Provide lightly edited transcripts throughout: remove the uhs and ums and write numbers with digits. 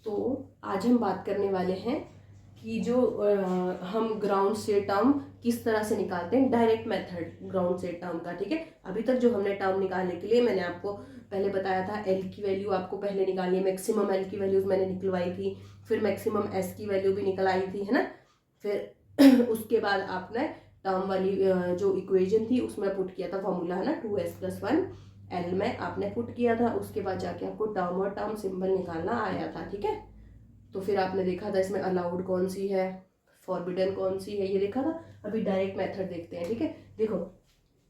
तो आज हम बात करने वाले हैं कि जो हम ग्राउंड से टर्म किस तरह से निकालते हैं, डायरेक्ट मेथड ग्राउंड से टर्म का। ठीक है, अभी तक जो हमने टर्म निकालने के लिए मैंने आपको पहले बताया था, एल की वैल्यू आपको पहले निकालनी है, मैक्सिमम एल की वैल्यूज मैंने निकलवाई थी, फिर मैक्सिमम एस की वैल्यू भी निकल आई थी, है ना। फिर उसके बाद आपने टर्म वाली जो इक्वेशन थी उसमें पुट किया था फॉर्मूला, है ना, 2s+1 एल में आपने पुट किया था। उसके बाद जाके आपको टर्म और टर्म सिंबल निकालना आया था। ठीक है, तो फिर आपने देखा था इसमें अलाउड कौन सी है, फॉरबिडन कौन सी है, ये देखा था। अभी डायरेक्ट मेथड देखते हैं। ठीक है, देखो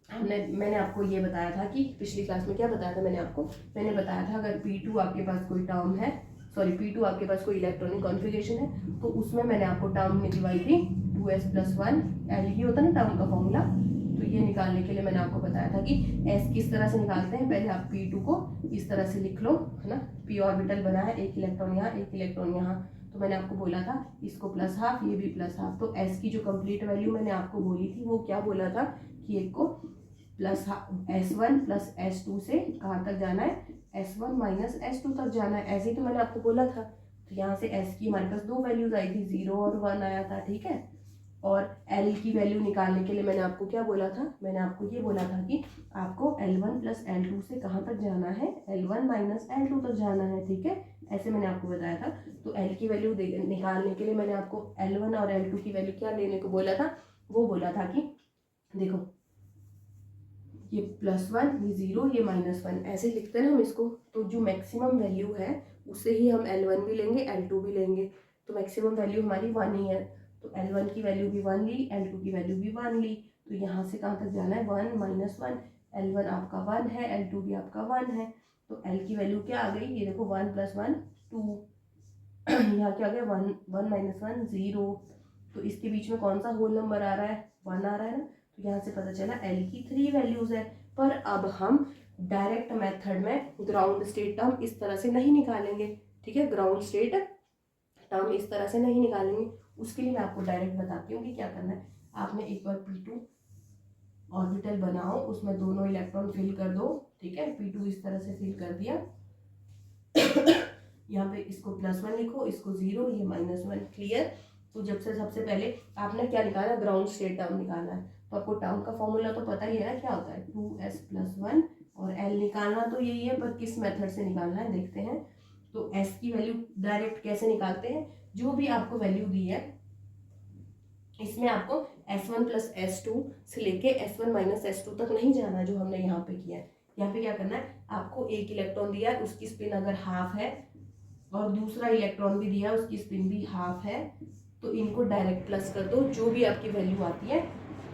मैंने आपको ये बताया था कि पिछली क्लास में क्या बताया था मैंने बताया था अगर P2 आपके पास कोई टर्म है, सॉरी P2 आपके पास कोई इलेक्ट्रॉनिक कॉन्फ़िगरेशन है, तो उसमें मैंने आपको टर्म निकलवाई थी 2s+1 एल ही होता ना टर्म का फॉर्मूला। तो ये निकालने के लिए मैंने आपको बताया था कि एस किस तरह से निकालते हैं। पहले आप P2 को इस तरह से लिख लो, है ना, p ऑर्बिटल बना है, एक इलेक्ट्रॉन यहाँ एक इलेक्ट्रॉन यहाँ, तो मैंने आपको बोला था इसको +½ ये भी +½ तो एस की जो कंप्लीट वैल्यू मैंने आपको बोली थी वो क्या बोला था कि एक को +S1 + S2 से कहाँ तक जाना है, S1 - S2 तक जाना है। ऐसे ही तो मैंने आपको बोला था। तो यहाँ से S की हमारे पास दो वैल्यूज आई थी, 0 और 1 आया था। ठीक है, और L की वैल्यू निकालने के लिए मैंने आपको क्या बोला था, मैंने आपको ये बोला था कि आपको L1 + L2 से कहाँ तक जाना है, L1 - L2 तक जाना है। ठीक है, ऐसे मैंने आपको बताया था। तो L की वैल्यू निकालने के लिए मैंने आपको L1 और L2 की वैल्यू क्या लेने को बोला था, वो बोला था कि देखो ये +1 ये 0 ये -1 ऐसे लिखते हैं ना हम इसको। तो जो मैक्सिमम वैल्यू है उससे ही हम L1 भी लेंगे L2 भी लेंगे। तो मैक्सिमम वैल्यू हमारी 1 ही है, तो L1 की वैल्यू भी 1 ली, L2 की वैल्यू भी 1 ली। तो यहाँ से कहाँ तक जाना है, 1 - 1, L1 आपका 1 है, L2 भी आपका 1 है। तो L की वैल्यू क्या आ गई, ये देखो 1 + 1 2 यहाँ क्या आ गया 1 - 1 0। तो इसके बीच में कौन सा होल नंबर आ रहा है, 1 आ रहा है ना। तो यहाँ से पता चला L की 3 वैल्यूज है। पर अब हम डायरेक्ट मेथड में ग्राउंड स्टेट टर्म इस तरह से नहीं निकालेंगे। ठीक है, ग्राउंड स्टेट टर्म इस तरह से नहीं निकालेंगे। उसके लिए मैं आपको डायरेक्ट बताती हूँ कि क्या करना है। आपने एक बार P2 ऑर्बिटल बनाओ, उसमें दोनों इलेक्ट्रॉन फिल कर दो। ठीक है, P2 इस तरह से फिल कर दिया यहाँ पे इसको +1 लिखो, इसको 0, ये -1, क्लियर। तो जब से सबसे पहले आपने क्या निकाला, ग्राउंड स्टेट टर्म निकालना है। तो आपको टर्म का फॉर्मूला तो पता ही है ना, क्या होता है 2s+1 और L निकालना तो यही है, पर किस मेथड से निकालना है देखते हैं। तो S की वैल्यू डायरेक्ट कैसे निकालते हैं, जो भी आपको वैल्यू दी है इसमें आपको S1 + S2 से लेके S1 - S2 तक नहीं जाना, जो हमने यहाँ पे किया है। यहाँ पे क्या करना है, आपको एक इलेक्ट्रॉन दिया है, उसकी स्पिन अगर ½ है और दूसरा इलेक्ट्रॉन भी दिया है, उसकी स्पिन भी ½ है, तो इनको डायरेक्ट प्लस कर दो, जो भी आपकी वैल्यू आती है।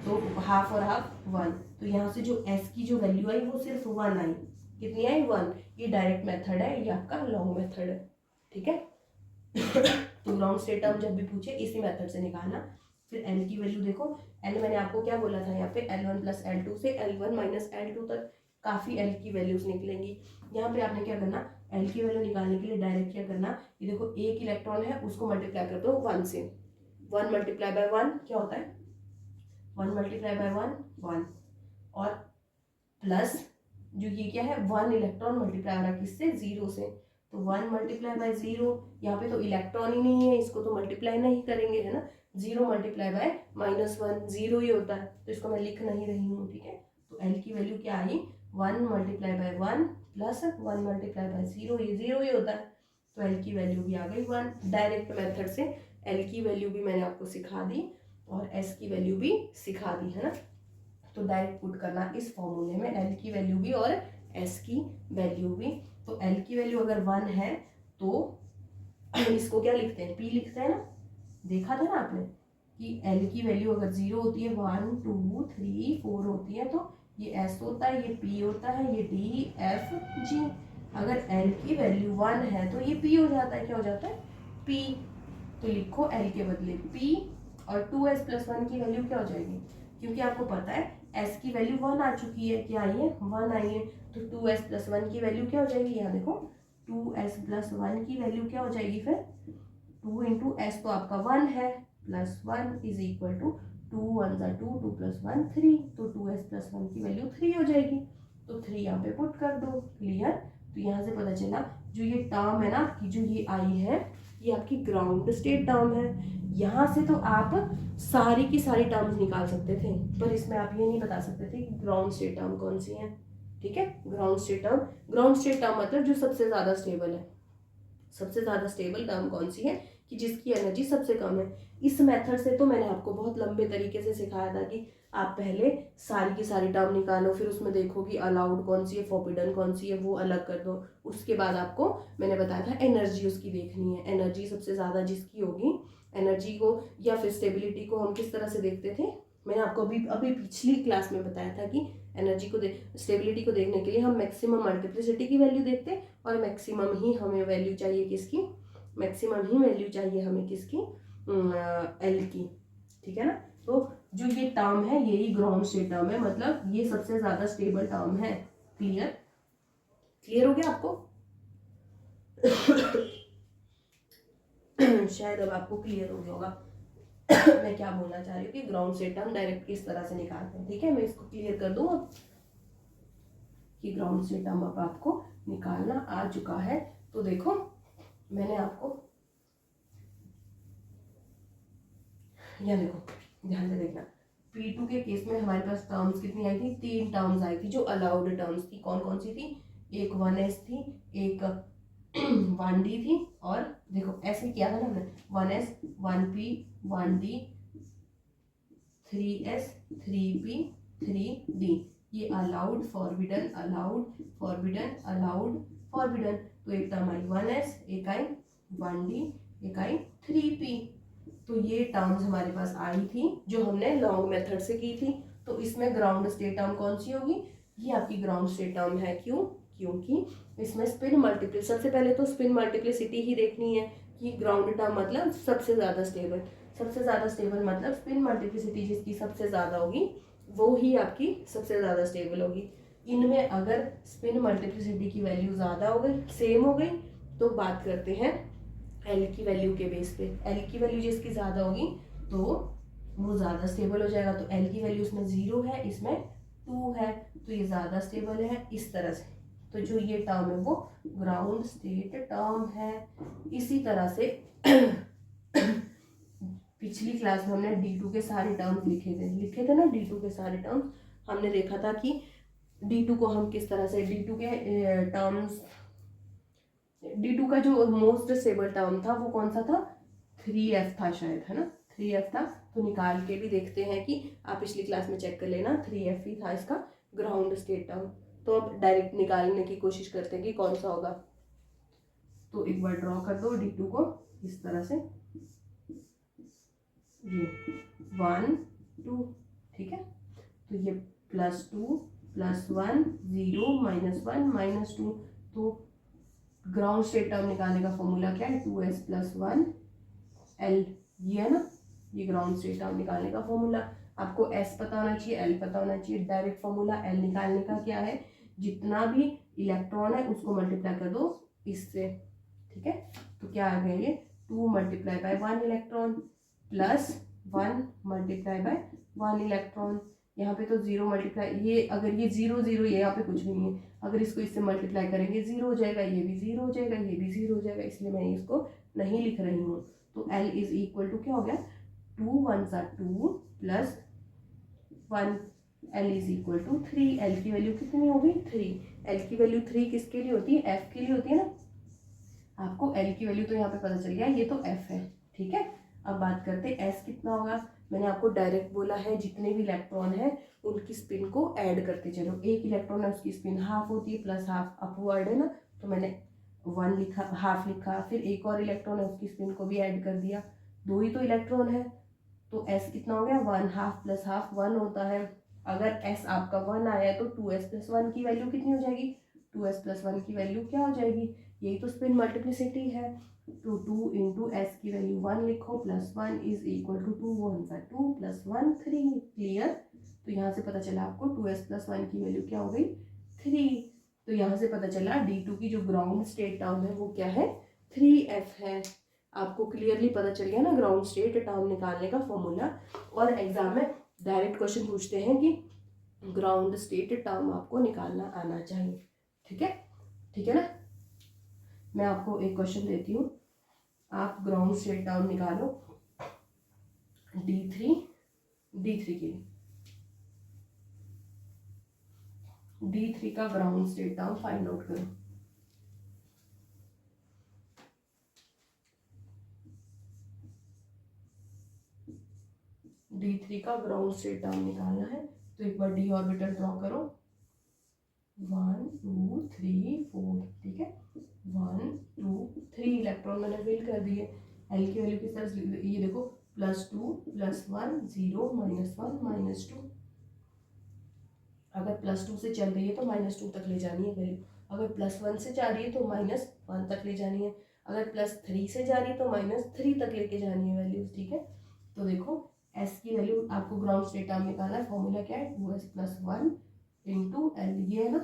तो ½ और ½ 1। तो यहाँ से जो S की जो वैल्यू आई वो सिर्फ 1 आई। कितनी आई, 1। ये डायरेक्ट मेथड है, ये आपका लॉन्ग मेथड है। ठीक है तो ग्राउंड स्टेट टर्म जब भी पूछे इसी मेथड से निकालना। फिर L की वैल्यू देखो, L मैंने आपको क्या बोला था, यहाँ पे L1 + L2 से L1 - L2 तक काफ़ी L की वैल्यूज निकलेंगी। यहाँ पे आपने क्या करना, L की वैल्यू निकालने के लिए डायरेक्ट क्या करना, ये देखो एक इलेक्ट्रॉन है, उसको मल्टीप्लाई कर दो 1 से। 1 × 1 क्या होता है, 1 × 1 1, और प्लस जो ये क्या है 1 इलेक्ट्रॉन मल्टीप्लाई हो रहा है किससे, 0 से। तो 1 × 0, यहाँ पे तो इलेक्ट्रॉन ही नहीं है, इसको तो मल्टीप्लाई नहीं करेंगे, है ना। 0 × -1 0 ही होता है, तो इसको मैं लिख नहीं रही हूँ। ठीक है, तो L की वैल्यू क्या आई, 1 × 1 प्लस 1 × 0, ये 0 ही होता है। तो L की वैल्यू भी आ गई 1। डायरेक्ट मेथड से L की वैल्यू भी मैंने आपको सिखा दी और S की वैल्यू भी सिखा दी, है ना। तो डायरेक्ट पुट करना इस फॉर्मूले में L की वैल्यू भी और S की वैल्यू भी। तो L की वैल्यू अगर 1 है तो इसको क्या लिखते हैं, P लिखते हैं ना। देखा था ना आपने कि L की वैल्यू अगर 0 होती है, 1 2 3 4 होती है, तो ये S होता है, ये P होता है, ये D F G। अगर L की वैल्यू 1 है तो ये P हो जाता है, क्या हो जाता है, P। तो लिखो L के बदले P, और 2s+1 की वैल्यू क्या हो जाएगी, क्योंकि आपको पता है S की वैल्यू 1 आ चुकी है, क्या आई है, 1 आई है। तो 2s+1 की वैल्यू क्या हो जाएगी, यहाँ देखो 2s+1 की वैल्यू क्या हो जाएगी, फिर 2 × S तो आपका 1 है, +1 = 2 1 = 2 2 + 1 3। तो 2s+1 की वैल्यू 3 हो जाएगी। तो 3 यहाँ पे पुट कर दो, क्लियर। तो यहाँ से पता चला जो ये टर्म है ना आपकी, जो ये आई है, ये आपकी ग्राउंड स्टेट टर्म है। यहाँ से तो आप सारी की सारी टर्म्स निकाल सकते थे, पर इसमें आप ये नहीं बता सकते थे कि ग्राउंड स्टेट टर्म कौन सी है। ठीक है, ग्राउंड स्टेट टर्म मतलब जो सबसे ज़्यादा स्टेबल है। सबसे ज़्यादा स्टेबल टर्म कौन सी है कि जिसकी एनर्जी सबसे कम है। इस मेथड से तो मैंने आपको बहुत लंबे तरीके से सिखाया था कि आप पहले सारी की सारी टर्म निकालो, फिर उसमें देखो कि अलाउड कौन सी है, फॉरबिडन कौन सी है, वो अलग कर दो। उसके बाद आपको मैंने बताया था एनर्जी उसकी देखनी है। एनर्जी सबसे ज़्यादा जिसकी होगी, एनर्जी को या फिर स्टेबिलिटी को हम किस तरह से देखते थे, मैंने आपको अभी पिछली क्लास में बताया था कि एनर्जी को स्टेबिलिटी को देखने के लिए हम मैक्सिमम मल्टीप्लिसिटी की वैल्यू देखते हैं, और मैक्सिमम ही हमें वैल्यू चाहिए किसकी, मैक्सिमम ही वैल्यू चाहिए हमें किसकी, एल की। ठीक है ना। तो जो ये टर्म है यही ग्राउंड स्टेट टर्म है, मतलब ये सबसे ज्यादा स्टेबल टर्म है। क्लियर हो गया आपको? शायद अब आपको क्लियर हो गया होगा मैं क्या बोलना चाह रही हूँ कि ग्राउंड स्टेट टर्म डायरेक्ट किस तरह से निकालते हैं। ठीक है, मैं इसको क्लियर कर दूँ अब कि ग्राउंड स्टेट टर्म अब आपको निकालना आ चुका है। तो देखो मैंने आपको, यह देखो ध्यान से देखना, P2 के केस में हमारे पास टर्म्स कितनी आई थी, 3 टर्म्स आई थी जो अलाउड टर्म्स थी। कौन कौन सी थी, एक 1s थी, एक 1d थी, और देखो ऐसे किया था ना हमने, 1s 1p 1d 3s 3p 3d, ये allowed forbidden allowed forbidden allowed forbidden. तो एक टर्म आई 1s, एक आई 1d, एक आई 3p। तो ये टर्म्स हमारे पास आई थी जो हमने लॉन्ग मेथड से की थी। तो इसमें ग्राउंड स्टेट टर्म कौन सी होगी, ये आपकी ग्राउंड स्टेट टर्म है। क्यों, क्योंकि इसमें स्पिन मल्टीप्लिसिटी, सबसे पहले तो स्पिन मल्टीप्लिसिटी ही देखनी है कि ग्राउंड टर्म मतलब सबसे ज़्यादा स्टेबल। सबसे ज़्यादा स्टेबल मतलब स्पिन मल्टीप्लिसिटी जिसकी सबसे ज़्यादा होगी वो ही आपकी सबसे ज़्यादा स्टेबल होगी। इनमें अगर स्पिन मल्टीप्लिसिटी की वैल्यू ज़्यादा हो गई, सेम हो गई, तो बात करते हैं एल की वैल्यू के बेस पे। एल की वैल्यू जिसकी ज़्यादा होगी तो वो ज़्यादा स्टेबल हो जाएगा। तो एल की वैल्यू इसमें 0 है, इसमें 2 है, तो ये ज़्यादा स्टेबल है इस तरह से। तो जो ये टर्म है वो ग्राउंड स्टेट टर्म है। इसी तरह से पिछली क्लास में हमने D2 के सारे टर्म्स लिखे थे ना, D2 के सारे टर्म्स हमने देखा था कि D2 को हम किस तरह से, D2 के टर्म्स, D2 का जो मोस्ट स्टेबल टर्म था वो कौन सा था, 3f था शायद, है ना, 3f था। तो निकाल के भी देखते हैं कि आप पिछली क्लास में चेक कर लेना, 3f ही था इसका ग्राउंड स्टेट टर्म। तो अब डायरेक्ट निकालने की कोशिश करते हैं कि कौन सा होगा। तो एक बार ड्रॉ कर दो D2 को इस तरह से, ये 1 2, ठीक है। तो ये +2 +1 0 -1 -2। तो ग्राउंड स्टेट टर्म निकालने का फॉर्मूला क्या है, 2s + 1 l, ये है ना, ये ग्राउंड स्टेट टर्म निकालने का फॉर्मूला। आपको s पता होना चाहिए, l पता होना चाहिए। डायरेक्ट फॉर्मूला l निकालने का क्या है, जितना भी इलेक्ट्रॉन है उसको मल्टीप्लाई कर दो इससे। ठीक है, तो क्या आ गया ये, 2 × 1 इलेक्ट्रॉन +1 × 1 इलेक्ट्रॉन। यहाँ पे तो 0 मल्टीप्लाई, ये अगर ये 0 0, ये यहाँ पे कुछ भी नहीं है, अगर इसको इससे मल्टीप्लाई करेंगे 0 हो जाएगा, ये भी 0 हो जाएगा, ये भी 0 हो जाएगा, इसलिए मैं इसको नहीं लिख रही हूँ। तो L = क्या हो गया, 2 1 2 +1, L = 3। L की वैल्यू कितनी होगी, 3। L की वैल्यू 3 किसके लिए होती है, F के लिए होती है ना। आपको L की वैल्यू तो यहाँ पे पता चल गया, ये तो F है। ठीक है, अब बात करते हैं S कितना होगा। मैंने आपको डायरेक्ट बोला है जितने भी इलेक्ट्रॉन है उनकी स्पिन को ऐड करते चलो। एक इलेक्ट्रॉन है उसकी स्पिन हाफ होती है, +½ अपवर्ड है ना, तो मैंने 1 लिखा, हाफ लिखा। फिर एक और इलेक्ट्रॉन है उसकी स्पिन को भी ऐड कर दिया, 2 ही तो इलेक्ट्रॉन है। तो S कितना हो गया, 1/2 + ½ 1 होता है। अगर S आपका 1 आया है तो 2s + 1 की वैल्यू कितनी हो जाएगी, 2s + 1 की वैल्यू क्या हो जाएगी, यही तो स्पिन मल्टीप्लिसिटी है। तो 2 × s की वैल्यू 1 लिखो, +1 = 2 1 2 +1 3। क्लियर। तो यहाँ से पता चला आपको 2s + 1 की वैल्यू क्या हो गई, 3। तो यहाँ से पता चला D2 की जो ग्राउंड स्टेट टर्म है वो क्या है, 3f है। आपको क्लियरली पता चल गया ना ग्राउंड स्टेट टर्म निकालने का फॉर्मूला। और एग्जाम में डायरेक्ट क्वेश्चन पूछते हैं कि ग्राउंड स्टेट टर्म आपको निकालना आना चाहिए। ठीक है, ठीक है ना। मैं आपको एक क्वेश्चन देती हूँ, आप ग्राउंड स्टेट टर्म निकालो D3 के लिए, D3 का ground state term find out करो। D3 का ग्राउंड स्टेट टर्म निकालना है, तो एक बार d ऑर्बिटल ड्रॉ करो, 1 2 3 4, ठीक है, 1 2 3 इलेक्ट्रॉन मैंने फिल कर दिए। एल की वैल्यू किस तरह से, ये देखो +2 +1 0 -1 -2, अगर +2 से चल रही है तो -2 तक ले जानी है वैल्यू, अगर +1 से जा रही है तो -1 तक ले जानी है, अगर +3 से जा रही है तो -3 तक लेके जानी है वैल्यूज, ठीक है। तो देखो एस की वैल्यू आपको ग्राउंड स्टेट टर्म निकालना है, फॉर्मूला क्या है, 2s + 1 × L, ये है ना।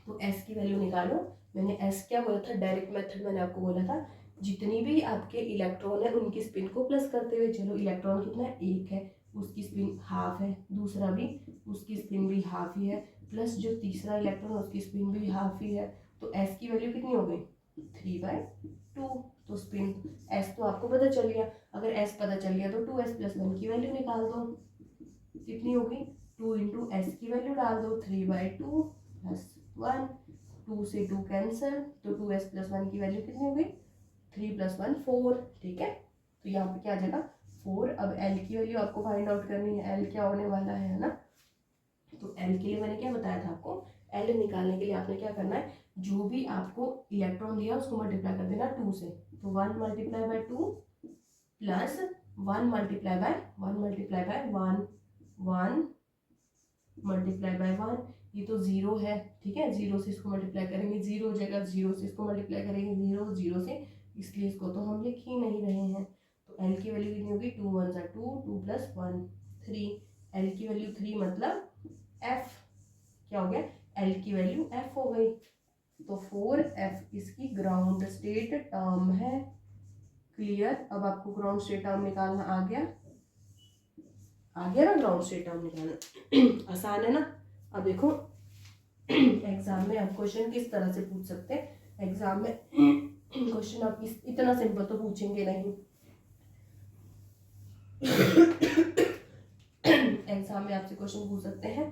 तो एस की वैल्यू निकालो। मैंने एस क्या बोला था, डायरेक्ट मेथड मैंने आपको बोला था, जितनी भी आपके इलेक्ट्रॉन है उनकी स्पिन को प्लस करते हुए चलो। इलेक्ट्रॉन कितना है, 1 है, उसकी स्पिन हाफ है, दूसरा भी उसकी स्पिन भी हाफ ही है, प्लस जो तीसरा इलेक्ट्रॉन उसकी स्पिन भी हाफ ही है। तो एस की वैल्यू कितनी हो गई, 3/2। तो स्पिन एस तो आपको पता चल गया, अगर एस पता चल गया तो 2s + 1 की वैल्यू निकाल दो, कितनी होगी, 2 × s की वैल्यू डाल दो, 3/2 + 1, 2 से 2 कैंसिल, तो 2s + 1 की वैल्यू कितनी हो गई, 3 + 1 4, ठीक है। तो यहाँ पे क्या आ जाएगा 4। अब एल की वैल्यू आपको फाइंड आउट करनी है, एल क्या होने वाला है ना। तो एल के लिए मैंने क्या बताया था आपको, एल निकालने के लिए आपने क्या करना है, जो भी आपको इलेक्ट्रॉन दिया उसको मल्टीप्लाई कर देना 2 से, तो 1 × 2 प्लस 1 × 1 × 1 ये तो 0 है, ठीक है, 0 से इसको मल्टीप्लाई करेंगे 0 हो जाएगा, 0 से इसको मल्टीप्लाई करेंगे 0, 0 से, इसलिए इसको तो हम लिख ही नहीं रहे हैं। तो एल की वैल्यू कितनी होगी, 2 × 1 = 2, 2 + 1 3, एल की वैल्यू 3 मतलब एफ, क्या हो गया, एल की वैल्यू एफ हो गई। तो 4f इसकी ग्राउंड स्टेट टर्म है। क्लियर। अब आपको ग्राउंड स्टेट टर्म निकालना आ गया ना, ग्राउंड स्टेट टर्म निकालना आसान है ना। अब देखो एग्जाम में आप क्वेश्चन किस तरह से पूछ सकते हैं, एग्जाम में क्वेश्चन आप इतना सिंपल तो पूछेंगे नहीं। एग्जाम में आपसे क्वेश्चन पूछ सकते हैं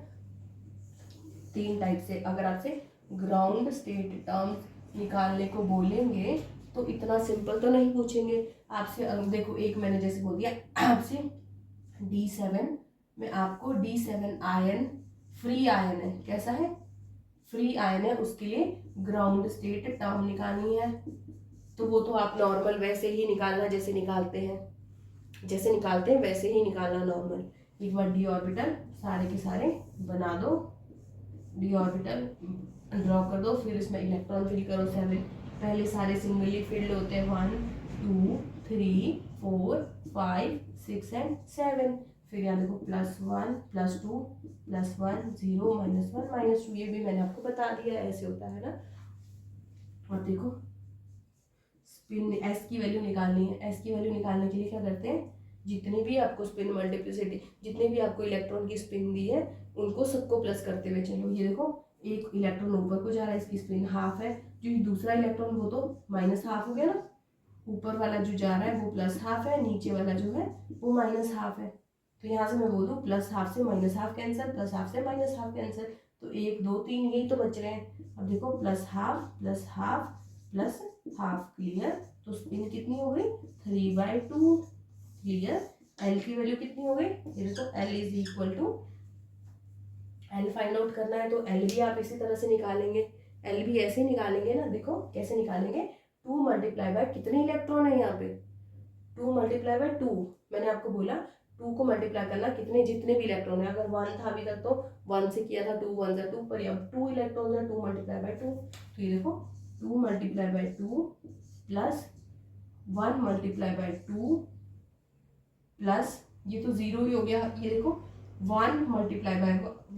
3 टाइप से। अगर आपसे ग्राउंड स्टेट टर्म्स निकालने को बोलेंगे तो इतना सिंपल तो नहीं पूछेंगे आपसे। देखो एक मैंने जैसे बोल दिया आपसे D7 में, आपको D7 आयन फ्री आयन है, कैसा है, फ्री आयन है, उसके लिए ग्राउंड स्टेट टर्म निकालनी है। तो वो तो आप नॉर्मल वैसे ही निकालना, जैसे निकालते हैं वैसे ही निकालना नॉर्मल। एक बार d ऑर्बिटल सारे के सारे बना दो, d ऑर्बिटल ड्रॉ कर दो, फिर इसमें इलेक्ट्रॉन फिल करो 7। पहले सारे सिंगली फिल्ड होते हैं 1 2 3 4 5 6 एंड 7, फिर यहाँ देखो +1 +2 +1 0 -1 -2, ये भी मैंने आपको बता दिया ऐसे होता है ना। और देखो स्पिन एस की वैल्यू निकालनी है, एस की वैल्यू निकालने के लिए क्या करते हैं, जितने भी आपको स्पिन मल्टीप्लिसिटी, जितने भी आपको इलेक्ट्रॉन की स्पिन दी है उनको सबको प्लस करते हुए चलो। ये देखो एक इलेक्ट्रॉन ऊपर को जा रहा है, इसकी स्पिन हाफ है, जो दूसरा इलेक्ट्रॉन वो तो -½ हो गया ना, ऊपर वाला जो जा रहा है वो +½ है, नीचे वाला जो है वो -½ है। तो यहाँ से मैं बोलूँ +½ से -½ कैंसिल, +½ से -½ कैंसिल, तो 1 2 3 यही तो बच रहे हैं। अब देखो +½ +½ +½ क्लियर। तो स्पिन कितनी हो गई 3/2 क्लियर। एल की वैल्यू कितनी हो गई, ये देखो L is equal to, L find out करना है तो एल भी आप इसी तरह से निकालेंगे, एल भी ऐसे ही निकालेंगे ना। देखो कैसे निकालेंगे, 2 × कितने इलेक्ट्रॉन है यहाँ पे, 2 × 2, मैंने आपको बोला 2 को मल्टीप्लाई करना कितने, जितने भी इलेक्ट्रॉन है, अगर 1 था अभी तक तो 1 से किया था, 2 1 × 2, पर अब 2 इलेक्ट्रॉन है, 2 × 2, तो ये देखो 2 × 2 प्लस 1 × 2 प्लस, ये तो 0 ही हो गया, ये देखो 1 ×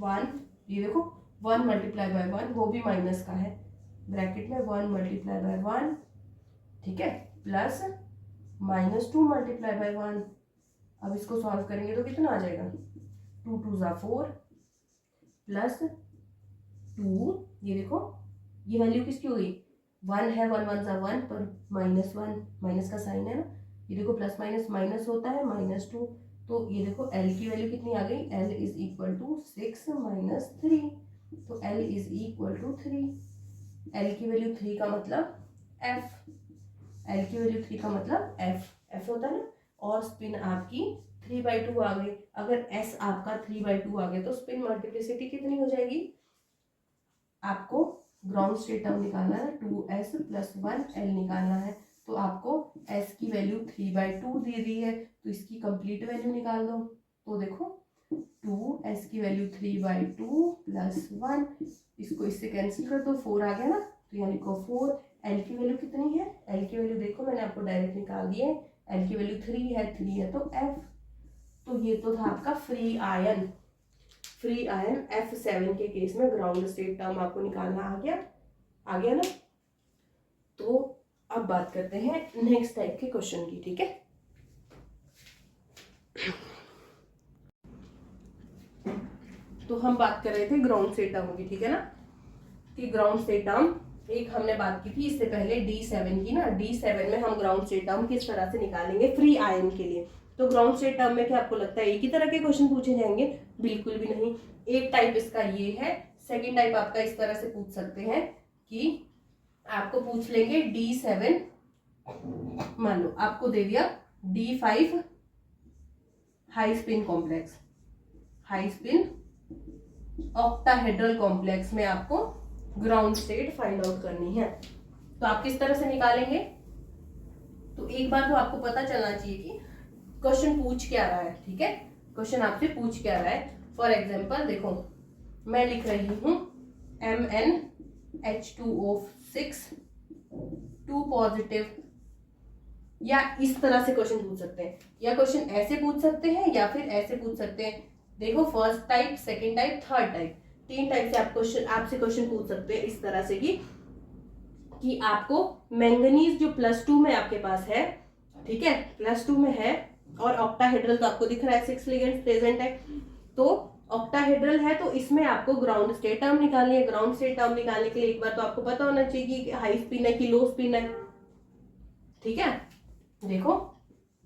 1, ये देखो 1 × 1 वो भी माइनस का है, ब्रैकेट में 1 × 1, ठीक है, प्लस -2 × 1। अब इसको सॉल्व करेंगे तो कितना आ जाएगा, 2 2 = 4 प्लस 2, ये देखो ये वैल्यू किसकी हो गई, 1 है, 1 1 1 पर -1 माइनस का साइन है ना, ये देखो प्लस माइनस माइनस होता है -2, तो ये देखो L की वैल्यू कितनी आ गई, L इज इक्वल टू 6 - 3, तो L is equal to 3। L की वैल्यू 3 का मतलब F, L की वैल्यू 3 का मतलब F होता है ना, और स्पिन आपकी 3/2 आ गई। अगर S आपका 3/2 आ गया तो स्पिन मल्टीप्लिसिटी कितनी हो जाएगी, आपको ग्राउंड स्टेट टर्म निकालना है, 2s + 1l निकालना है, तो आपको s की वैल्यू 3/2 दे दी है, तो इसकी कंप्लीट वैल्यू निकाल दो। तो देखो 2s की वैल्यू 3/2 + 1, इसको इससे कैंसिल कर दो, 4 आ गया ना, तो यहाँ लिखो 4। l की वैल्यू कितनी है, l की वैल्यू देखो मैंने आपको डायरेक्ट निकाल दी है, l की वैल्यू 3 है तो f। तो ये तो था आपका फ्री आयन F7 के केस में ग्राउंड स्टेट टर्म आपको निकालना आ गया ना। तो अब बात करते हैं नेक्स्ट टाइप के क्वेश्चन की, ठीक है। तो हम बात कर रहे थे ग्राउंड स्टेट टर्म की, ठीक है ना, कि ग्राउंड स्टेट टर्म एक हमने बात की थी इससे पहले D7 की ना, D7 में हम ग्राउंड स्टेट टर्म किस तरह से निकालेंगे फ्री आयन के लिए। तो ग्राउंड स्टेट टर्म में क्या आपको लगता है एक ही तरह के क्वेश्चन पूछे जाएंगे, बिल्कुल भी नहीं। एक टाइप इसका ये है, सेकंड टाइप आपका इस तरह से पूछ सकते हैं कि आपको पूछ लेंगे D7, मान लो आपको दे दिया D5 high spin complex, high spin octahedral complex में आपको ग्राउंड स्टेट फाइंड आउट करनी है, तो आप किस तरह से निकालेंगे। तो एक बार तो आपको पता चलना चाहिए कि क्वेश्चन पूछ क्या रहा है, ठीक है, क्वेश्चन आपसे पूछ क्या रहा है। फॉर एग्जांपल देखो मैं लिख रही हूं MnH2O6 2 पॉजिटिव, या इस तरह से क्वेश्चन पूछ सकते हैं, या क्वेश्चन ऐसे पूछ सकते हैं या फिर ऐसे पूछ सकते हैं। देखो first type, second type, third type, 3 type से आपसे क्वेश्चन पूछ सकते हैं इस तरह से कि आपको मैंगनीज जो +2 में आपके पास है, ठीक है, +2 में है, और ऑक्टाहेड्रल तो आपको दिख रहा है 6 लिगेंड्स प्रेजेंट है, तो ऑक्टाहेड्रल है तो इसमें आपको ग्राउंड स्टेट टर्म निकालनी है। ग्राउंड स्टेट टर्म निकालने के लिए एक बार तो आपको पता होना चाहिए कि हाई स्पिन है कि लो स्पिन है, ठीक है। देखो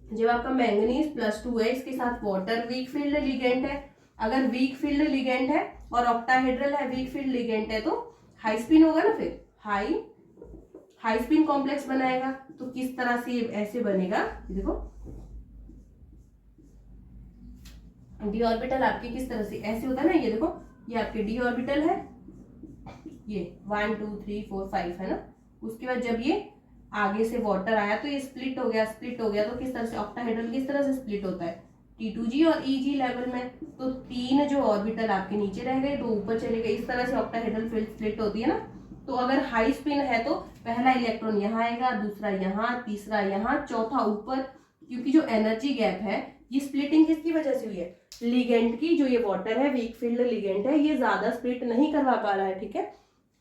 जब आपका मैंगनीज +2 है, इसके साथ वाटर वीक फील्ड लिगेंड है, अगर वीक फील्ड लिगेंड है और ऑक्टाहेड्रल है वीक फील्ड लिगेंड है तो हाई स्पिन होगा ना, फिर हाई स्पिन कॉम्प्लेक्स बनाएगा। तो किस तरह से ऐसे बनेगा, देखो डी ऑर्बिटल आपकी किस तरह से ऐसे होता है ना, ये देखो ये आपके डी ऑर्बिटल है, ये 1 2 3 4 5 है ना, उसके बाद जब ये आगे से वाटर आया तो ये स्प्लिट हो गया तो किस तरह से ऑक्टाहेड्रल किस तरह से स्प्लिट होता है, T2G और EG लेवल में, तो 3 जो ऑर्बिटल आपके नीचे रह गए 2 ऊपर चले गए, इस तरह से ऑक्टाहेड्रल फील्ड स्प्लिट होती है ना। तो अगर हाई स्पिन है तो पहला इलेक्ट्रॉन यहाँ आएगा, दूसरा यहाँ, तीसरा यहाँ, चौथा ऊपर, क्योंकि जो एनर्जी गैप है ये स्प्लिटिंग किसकी वजह से हुई है, लिगेंड की, जो ये वाटर है वीक फील्ड लिगेंड है, ये ज्यादा स्प्लिट नहीं करवा पा रहा है, ठीक है,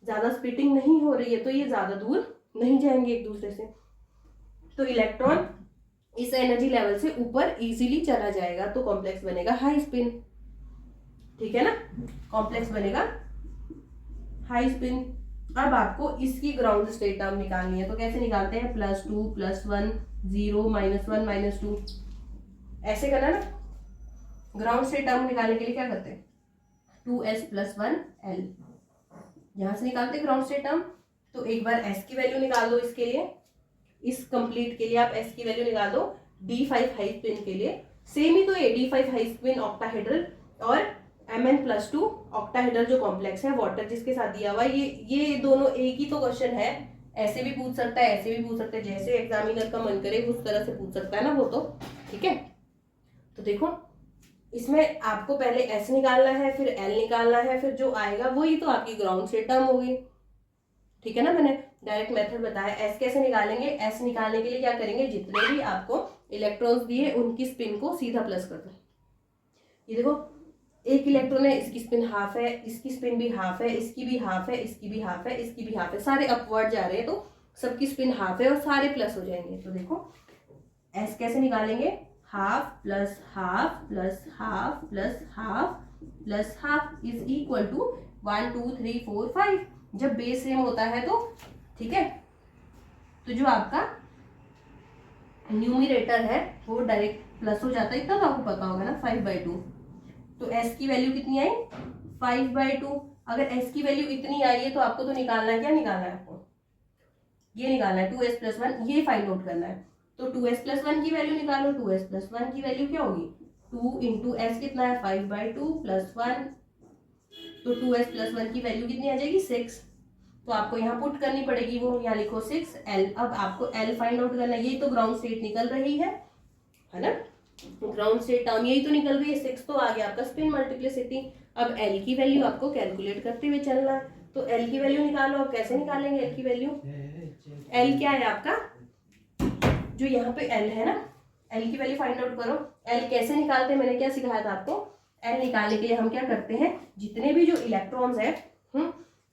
ज्यादा स्प्लिटिंग नहीं हो रही है, तो ये ज्यादा दूर नहीं जाएंगे एक दूसरे से, तो इलेक्ट्रॉन इस एनर्जी लेवल से ऊपर इजीली चला जाएगा, तो कॉम्प्लेक्स बनेगा हाई स्पिन, ठीक है ना, कॉम्प्लेक्स बनेगा हाई स्पिन। अब आपको इसकी ग्राउंड स्टेट टर्म निकालनी है, तो कैसे निकालते हैं, +2 +1 0 -1 -2 ऐसे करना ना। ग्राउंड स्टेट टर्म निकालने के लिए क्या करते हैं, 2s + 1l यहां से निकालते हैं ग्राउंड स्टेट टर्म। तो एक बार s की वैल्यू निकाल दो, इसके लिए इस कंप्लीट के लिए आप s की वैल्यू निकाल दो, D5 हाई स्पिन के लिए सेम ही तो ये D5 हाई स्पिन ऑक्टाहेड्रल और Mn+2 ऑक्टाहेड्रल जो कॉम्प्लेक्स है वाटर जिसके साथ दिया हुआ, ये दोनों एक ही तो क्वेश्चन है, ऐसे भी पूछ सकता है ऐसे भी पूछ सकता है, जैसे एग्जामिनर का मन करे उस तरह से पूछ सकता है ना वो तो, ठीक है। तो देखो इसमें आपको पहले S निकालना है, फिर L निकालना है, फिर जो आएगा वही तो आपकी ग्राउंड स्टेट टर्म होगी, ठीक है ना। मैंने डायरेक्ट मेथड बताया। S कैसे निकालेंगे, S निकालने के लिए क्या करेंगे, जितने भी आपको इलेक्ट्रॉन्स दिए उनकी स्पिन को सीधा प्लस कर दो। ये देखो एक इलेक्ट्रॉन है, इसकी स्पिन हाफ है, इसकी स्पिन भी हाफ है, इसकी भी हाफ है, इसकी भी हाफ है, इसकी भी हाफ है, सारे अपवर्ड जा रहे हैं तो सबकी स्पिन हाफ है और सारे प्लस हो जाएंगे। तो देखो S कैसे निकालेंगे, half plus half plus half plus half plus half is equal to 1 2 3 4 5। जब बेस सेम होता है तो ठीक है, तो जो आपका न्यूमिरेटर है वो डायरेक्ट प्लस हो जाता है, इतना तो आपको पता होगा ना, 5/2। तो s की वैल्यू कितनी आई 5/2। अगर s की वैल्यू इतनी आई है तो आपको तो निकालना है, क्या निकालना है आपको, ये निकालना है 2s+1, ये फाइंड आउट करना है। तो 2s+1 की वैल्यू निकालो, 2s+1 की वैल्यू क्या होगी 2 इंटू एस कितना है 5/2 + 1, तो 2s+1 की वैल्यू कितनी आ जाएगी 6। तो आपको यहाँ पुट करनी पड़ेगी वो, यहाँ लिखो 6l। अब आपको l फाइंड आउट करना है, यही तो ग्राउंड स्टेट निकल रही है ना, ग्राउंड स्टेट टर्म यही तो निकल रही है, 6 तो आ गया आपका स्पिन मल्टीप्लिसिटी। अब l की वैल्यू आपको कैलकुलेट करते हुए चलना, तो l की वैल्यू निकालो। अब कैसे निकालेंगे l की वैल्यू, l क्या है आपका, जो यहाँ पे l है ना, l की वैल्यू फाइंड आउट करो। l कैसे निकालते हैं, मैंने क्या सिखाया था आपको, l निकालने के लिए हम क्या करते हैं, जितने भी जो इलेक्ट्रॉन्स है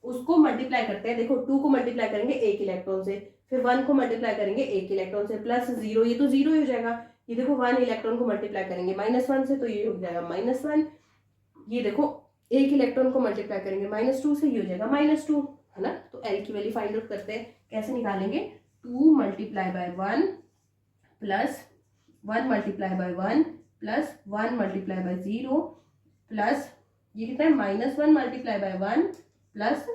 उसको मल्टीप्लाई करते हैं। देखो 2 को मल्टीप्लाई करेंगे एक इलेक्ट्रॉन से, फिर 1 को मल्टीप्लाई करेंगे एक इलेक्ट्रॉन से, प्लस 0, ये तो 0 ही हो जाएगा। ये देखो 1 इलेक्ट्रॉन को मल्टीप्लाई करेंगे -1 से, तो ये हो जाएगा -1। ये देखो एक इलेक्ट्रॉन को मल्टीप्लाई करेंगे -2 से, ये हो जाएगा -2, है ना। तो l की वैल्यू फाइंड आउट करते हैं, कैसे निकालेंगे, 2 × 1 प्लस 1 × 1 प्लस 1 × 0 प्लस ये कितना है -1 × 1 प्लस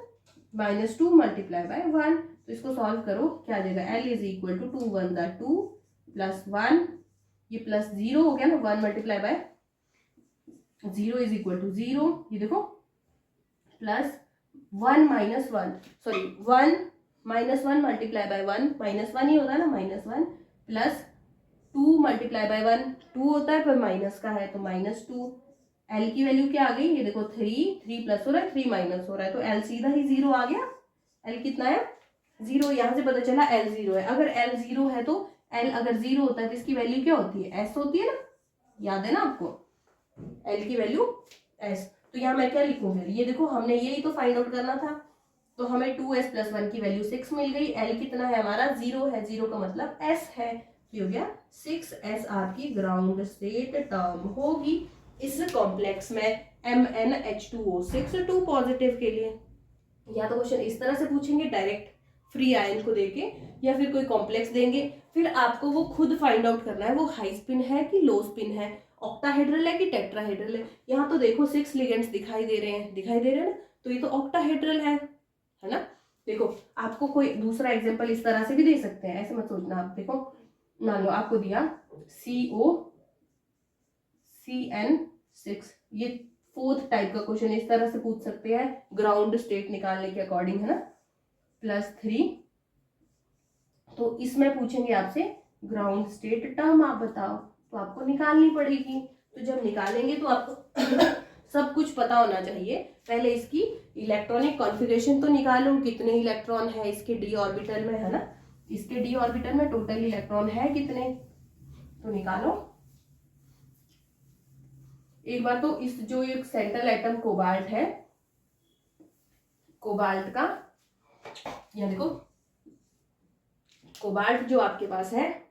-2 × 1। तो इसको सॉल्व करो, क्या आ जाएगा, l = 2 × 1 = 2 प्लस 1, ये प्लस 0 हो गया ना, 1 × 0 = 0, ये देखो प्लस 1 - 1 सॉरी 1 - 1 × 1 -1 ही होता है ना, -1 प्लस 2 × 1 2 होता है पर माइनस का है तो -2। l की वैल्यू क्या आ गई, ये देखो 3 प्लस हो रहा है 3 माइनस हो रहा है, तो l सीधा ही 0 आ गया। l कितना है 0, यहाँ से पता चला l 0 है। अगर l 0 है तो l अगर 0 होता है तो इसकी वैल्यू क्या होती है, s होती है ना, याद है ना आपको, l की वैल्यू s। तो यहाँ मैं क्या लिखूँ फिर, ये देखो हमने यही तो फाइंड आउट करना था, तो हमें 2s+1 की वैल्यू 6 मिल गई। l कितना है हमारा 0 है, 0 का मतलब s है, हो गया 6s आपकी ग्राउंड स्टेट टर्म होगी इस कॉम्प्लेक्स में MnH2O6 2 पॉजिटिव के लिए। या तो क्वेश्चन इस तरह से पूछेंगे डायरेक्ट फ्री आयन को देके, या फिर कोई कॉम्प्लेक्स देंगे, फिर आपको वो खुद फाइंड आउट करना है वो हाई स्पिन है कि लो स्पिन है, ऑक्टाहेड्रल है कि टेट्राहेड्रल है। यहाँ तो देखो 6 लिगेंड्स दिखाई दे रहे हैं ना, तो ये तो ऑक्टाहेड्रल है ना। देखो आपको कोई दूसरा एग्जांपल इस तरह से भी दे सकते हैं, ऐसे मत सोचना आप। देखो मान लो आपको दिया COCN6, ये 4th टाइप का क्वेश्चन इस तरह से पूछ सकते हैं ग्राउंड स्टेट निकालने के अकॉर्डिंग, है ना, +3। तो इसमें पूछेंगे आपसे ग्राउंड स्टेट टर्म आप बताओ, तो आपको निकालनी पड़ेगी। तो जब निकालेंगे तो आपको सब कुछ पता होना चाहिए। पहले इसकी इलेक्ट्रॉनिक कॉन्फ़िगरेशन तो निकालो, कितने इलेक्ट्रॉन है इसके d ऑर्बिटल में, है ना, इसके d ऑर्बिटल में टोटल इलेक्ट्रॉन है कितने, तो निकालो एक बार। तो इस जो एक सेंट्रल एटम कोबाल्ट है, कोबाल्ट का, यहाँ देखो कोबाल्ट जो आपके पास है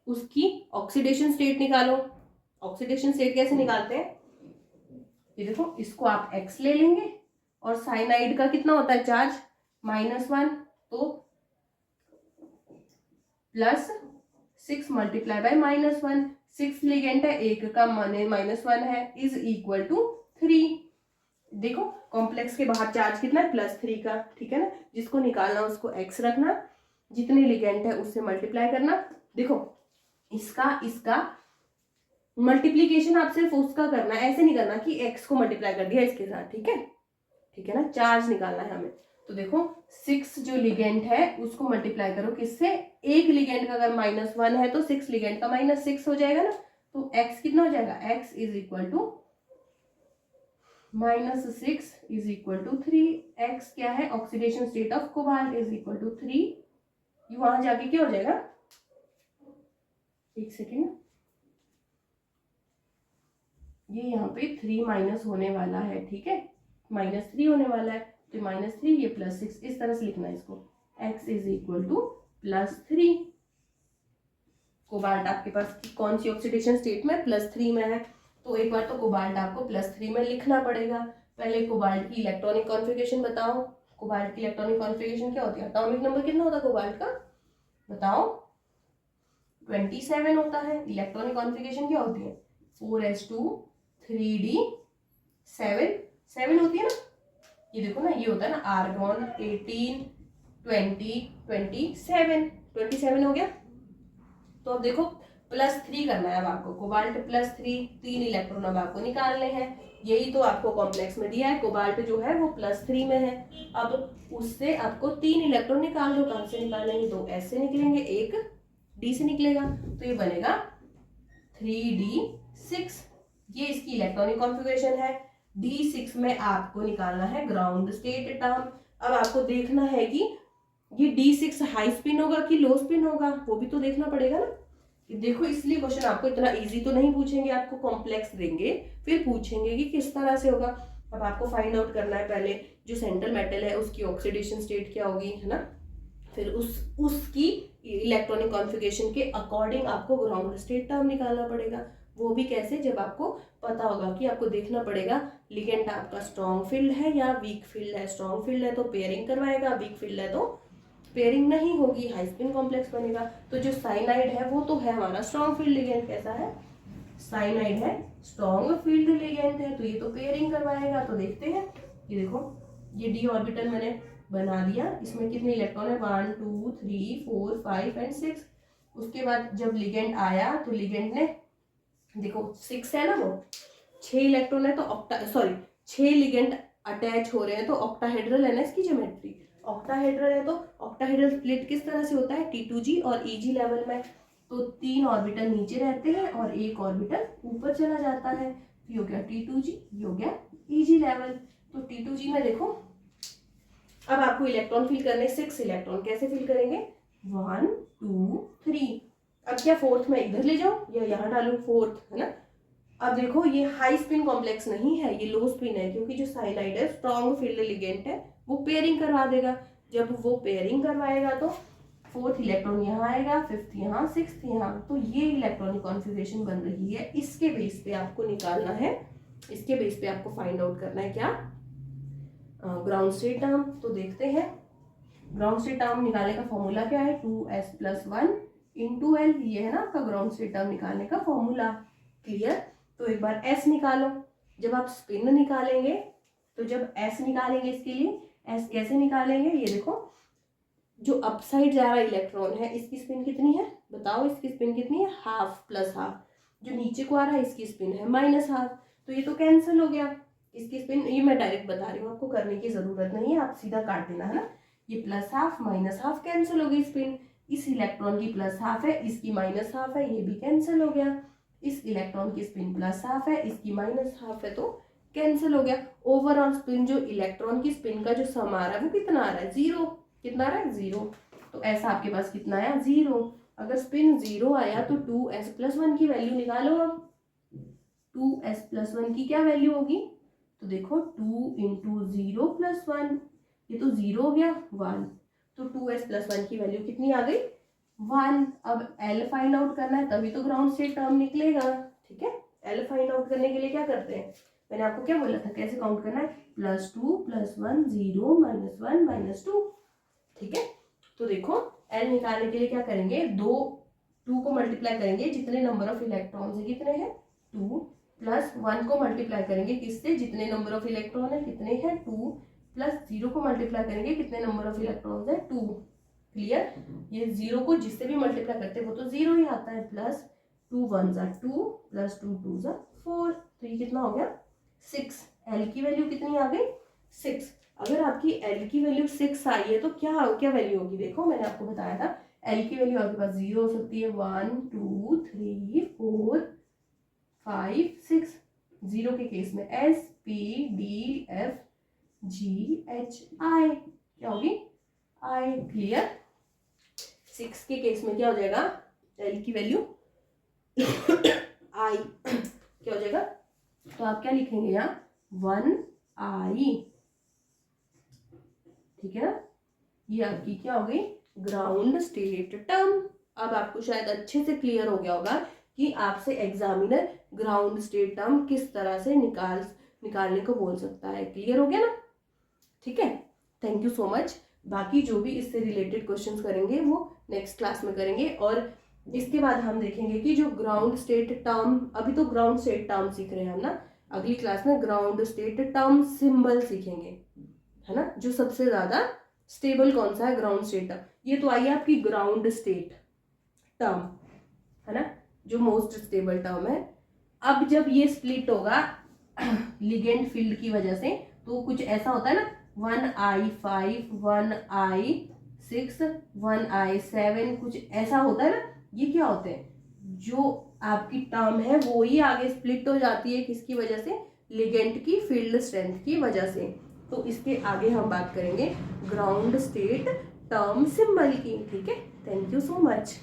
उसकी ऑक्सीडेशन स्टेट निकालो। ऑक्सीडेशन स्टेट कैसे निकालते हैं, ये देखो इसको आप X ले लेंगे, और साइनाइड का कितना होता है चार्ज -1, तो +6 × -1, 6 लिगेंड है, एक का माने -1 है, इज इक्वल टू 3। देखो कॉम्प्लेक्स के बाहर चार्ज कितना है +3 का, ठीक है ना, जिसको निकालना उसको X रखना, जितने लिगेंड है उससे मल्टीप्लाई करना। देखो इसका मल्टीप्लीकेशन आप सिर्फ उसका करना है, ऐसे नहीं करना कि X को मल्टीप्लाई कर दिया इसके साथ, ठीक है ना, चार्ज निकालना है हमें। तो देखो 6 जो लिगेंड है उसको मल्टीप्लाई करो किससे, एक लिगेंड का अगर -1 है तो 6 लिगेंड का -6 हो जाएगा ना, तो X कितना हो जाएगा, X is equal to -6 is equal to 3। X क्या है, oxidation state of cobalt is equal to 3। ये वहां जाके क्या हो जाएगा, एक सेकेंड, ये यहाँ पे 3 माइनस होने वाला है, ठीक है, -3 होने वाला है, तो -3 ये +6, इस तरह से लिखना है इसको, X is equal to +3। Cobalt आपके पास कौन सी ऑक्सीडेशन स्टेट में, +3 में है, तो एक बार तो कोबाल्ट आपको +3 में लिखना पड़ेगा। पहले कोबाल्ट की इलेक्ट्रॉनिक कॉन्फ़िगरेशन बताओ, कोबाल्ट की इलेक्ट्रॉनिक कॉन्फ़िगरेशन क्या होती है? एटॉमिक नंबर कितना होता है कोबाल्ट का? बताओ। 27 होता है। इलेक्ट्रॉनिक कॉन्फ़िगरेशन क्या होती है? 4s2 3d7 7 होती है ना। ये देखो ना, ये होता है ना आर्गॉन 18 20 27 27 हो गया। तो अब देखो +3 करना है अब आपको, कोबाल्ट +3, 3 इलेक्ट्रॉन अब आपको निकालने हैं। यही तो आपको कॉम्प्लेक्स में दिया है, कोबाल्ट जो है वो +3 में है। अब उससे आपको 3 इलेक्ट्रॉन निकाल दो। कहां से निकालेंगे? 2 S से निकलेंगे, एक D से निकलेगा, तो ये बनेगा 3d6। ये इसकी इलेक्ट्रॉनिक कॉन्फ़िगरेशन है। D6 में आपको निकालना है ग्राउंड स्टेट टर्म। अब आपको देखना है कि ये D6 हाई स्पिन होगा कि लो स्पिन होगा, वो भी तो देखना पड़ेगा ना। देखो इसलिए क्वेश्चन आपको इतना इजी तो नहीं पूछेंगे, आपको कॉम्प्लेक्स देंगे, फिर पूछेंगे कि किस तरह से होगा। अब आपको फाइंड आउट करना है पहले जो सेंट्रल मेटल है उसकी ऑक्सीडेशन स्टेट क्या होगी, है ना। फिर उसकी इलेक्ट्रॉनिक कॉन्फ़िगरेशन के अकॉर्डिंग आपको ग्राउंड स्टेट टर्म निकालना पड़ेगा। वो भी कैसे? जब आपको पता होगा कि आपको देखना पड़ेगा लिगेंड आपका स्ट्रॉन्ग फील्ड है या वीक फील्ड है। स्ट्रॉन्ग फील्ड है तो पेयरिंग करवाएगा, वीक फील्ड है तो पेयरिंग नहीं होगी, हाई स्पिन कॉम्प्लेक्स बनेगा। तो जो साइनाइड है वो तो है हमारा स्ट्रॉन्ग फील्ड लिगेंड। कैसा है? साइनाइड है, स्ट्रॉन्ग फील्ड लिगेंड है, तो ये तो पेयरिंग करवाएगा। तो देखते हैं, ये देखो ये डी ऑर्बिटल मैंने बना दिया, इसमें कितने इलेक्ट्रॉन है? 1 2 3 4 5 एंड 6। उसके बाद जब लिगेंड आया तो लिगेंड ने देखो 6 है ना, वो 6 इलेक्ट्रॉन है तो ऑक्टा सॉरी 6 लिगेंड अटैच हो रहे हैं तो ऑक्टाहेड्रल है ना इसकी ज्योमेट्री। ऑक्टाहेड्रल है तो ऑक्टाहेड्रल स्प्लिट किस तरह से होता है? T2G और EG लेवल में। तो 3 ऑर्बिटल नीचे रहते हैं और एक ऑर्बिटल ऊपर चला जाता है। ये हो गया T2G, ये हो गया EG लेवल। तो T2G में देखो अब आपको इलेक्ट्रॉन फिल करने 6 इलेक्ट्रॉन। कैसे फिल करेंगे? 1 2 3। अब क्या फोर्थ में इधर ले जाओ या यहाँ डालू फोर्थ, है ना। अब देखो ये हाई स्पिन कॉम्प्लेक्स नहीं है, ये लो स्पिन है, क्योंकि जो साइनाइड है स्ट्रॉन्ग फील्ड लिगेंड है, वो पेयरिंग करवा देगा। जब वो पेयरिंग करवाएगा तो 4th इलेक्ट्रॉन यहाँ आएगा, 5th यहाँ, 6th यहाँ। तो ये इलेक्ट्रॉनिक कॉन्फ़िगरेशन बन रही है। इसके बेस पे आपको निकालना है, इसके बेस पे आपको फाइंड आउट करना है क्या? Ground state term. तो देखते हैं ग्राउंड स्टेट टर्म निकालने का फॉर्मूला क्या है? 2s+1 × L। ये है ना आपका ग्राउंड स्टेट टर्म निकालने का फॉर्मूला। क्लियर? तो एक बार S निकालो। जब आप स्पिन निकालेंगे तो जब S निकालेंगे इसके लिए S कैसे निकालेंगे? ये देखो जो अपसाइड जा रहा इलेक्ट्रॉन है इसकी स्पिन कितनी है? बताओ इसकी स्पिन कितनी है? Half plus half. जो नीचे को आ रहा है इसकी स्पिन है -हाफ। तो ये तो कैंसिल हो गया इसकी स्पिन। ये मैं डायरेक्ट बता रही हूँ, आपको करने की जरूरत नहीं है, आप सीधा काट देना, है ना। ये +हाफ -हाफ कैंसिल हो गई स्पिन। इस इलेक्ट्रॉन की +हाफ है, इसकी -हाफ है, ये भी कैंसिल हो गया। इस इलेक्ट्रॉन की स्पिन +हाफ है, इसकी -हाफ है, तो कैंसिल हो गया। ओवरऑल स्पिन जो इलेक्ट्रॉन की स्पिन का जो सम आ रहा है वो कितना आ रहा है? 0। कितना आ रहा है? 0। तो ऐसा आपके पास कितना आया? 0। अगर स्पिन 0 आया तो 2s+1 की वैल्यू निकालो। अब 2s+1 की क्या वैल्यू होगी? तो देखो 2 × 0 + 1, ये तो 0 हो गया 1। तो 2s+1 की वैल्यू कितनी आ गई? 1। अब L फाइंड आउट करना है, तभी तो ग्राउंड स्टेट टर्म निकलेगा। ठीक है, L फाइंड आउट करने के लिए क्या करते हैं? मैंने आपको क्या बोला था, कैसे काउंट करना है? +2 +1 0 -1 -2। ठीक है, तो देखो L निकालने के लिए क्या करेंगे? 2 को मल्टीप्लाई करेंगे, जितने नंबर ऑफ इलेक्ट्रॉन है कितने हैं? 2 + 1 को मल्टीप्लाई करेंगे किससे? जितने नंबर ऑफ इलेक्ट्रॉन है कितने हैं? 2 + 0 को मल्टीप्लाई करेंगे, कितने नंबर ऑफ इलेक्ट्रॉन है? 2। क्लियर? ये 0 को जिससे भी मल्टीप्लाई करते हैं वो तो 0 ही आता है। +2 1 = 2 +2 2 = 4। तो ये कितना हो गया? 6। L की वैल्यू कितनी आ गई? 6। अगर आपकी L की वैल्यू 6 आई है तो क्या क्या वैल्यू होगी? देखो मैंने आपको बताया था L की वैल्यू आपके पास 0 हो सकती है, 1 2 3 4 5 6। 0 के केस में S P D F G H I क्या होगी? I। क्लियर? 6 के केस में क्या हो जाएगा? L की वैल्यू I क्या हो जाएगा? तो आप क्या लिखेंगे यहाँ? 1I। ठीक है ना, ये आपकी क्या हो गई? Ground state term. अब आपको शायद अच्छे से क्लियर हो गया होगा कि आपसे एग्जामिनर ग्राउंड स्टेट टर्म किस तरह से निकालने को बोल सकता है। क्लियर हो गया ना? ठीक है, थैंक यू सो मच। बाकी जो भी इससे रिलेटेड क्वेश्चंस करेंगे वो नेक्स्ट क्लास में करेंगे। और इसके बाद हम देखेंगे कि जो ग्राउंड स्टेट टर्म, अभी तो ग्राउंड स्टेट टर्म सीख रहे हैं हम ना, अगली क्लास में ग्राउंड स्टेट टर्म सिंबल सीखेंगे, है ना। जो सबसे ज्यादा स्टेबल कौन सा है, ग्राउंड स्टेट टर्म। ये तो आई आपकी ग्राउंड स्टेट टर्म, है ना, जो मोस्ट स्टेबल टर्म है। अब जब ये स्प्लिट होगा लिगेंड फील्ड की वजह से, तो कुछ ऐसा होता है ना, 1I5 1I6 1I7 कुछ ऐसा होता है ना। ये क्या होते हैं, जो आपकी टर्म है वो ही आगे स्प्लिट हो जाती है, किसकी वजह से, लिगेंड की फील्ड स्ट्रेंथ की वजह से। तो इसके आगे हम बात करेंगे ग्राउंड स्टेट टर्म सिंबल की, ठीक है। Thank you so much.